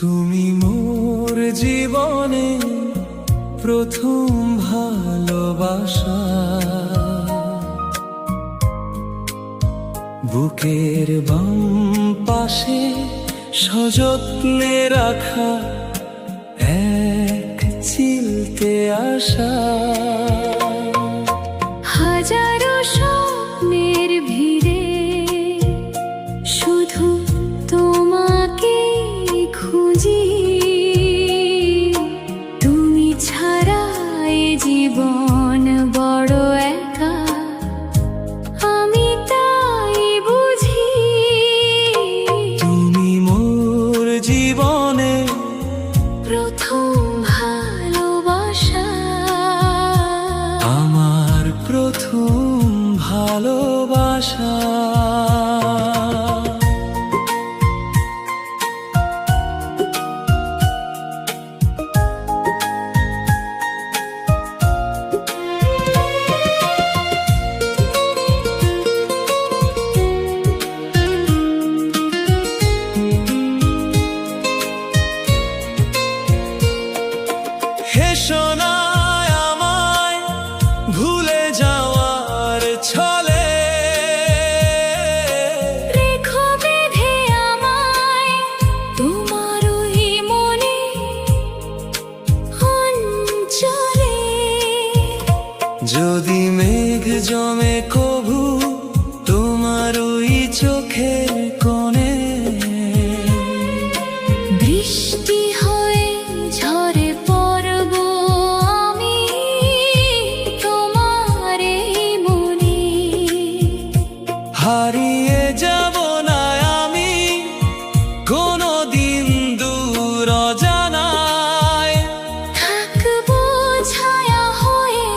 তুমি মোর জীবনে প্রথম ভালোবাসা, বুকের বাম পাশে সযত্নে রাখা এক চিলতে আশা। হাজারো স্বপ্নের ভিড়ে শুধু তোমাকে খুঁজি, তুমি ছাড়া এ জীবন বড় একা, আমি তাই বুঝি। তুমি মোর জীবনে প্রথম ভালোবাসা, আমার প্রথম ভালোবাসা। হেসো না আমায় ভুলে যাওয়ার ছলে, রেখো বেঁধে আমায় তোমার ওই মনে অঞ্চলে। যদি মেঘ জমে কভু তোমার ওই চোখের কোণে, বৃষ্টি হয়ে ঝরে পড়ব আমি তোমার এই মনে। হারিয়ে যাব না আমি কোনদিন দূর অজানায়, থাকবো ছায়া হয়ে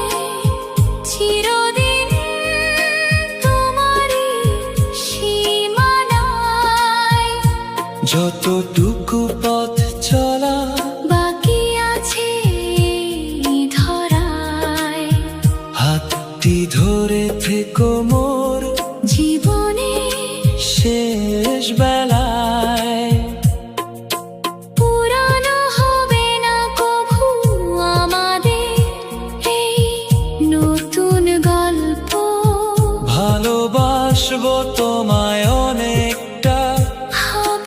চিরদিন তোমারই সীমানায়। যতটুকু পথ চলা বাকি আছে এই ধরায়, হাতটি ধরে থেকো মোর।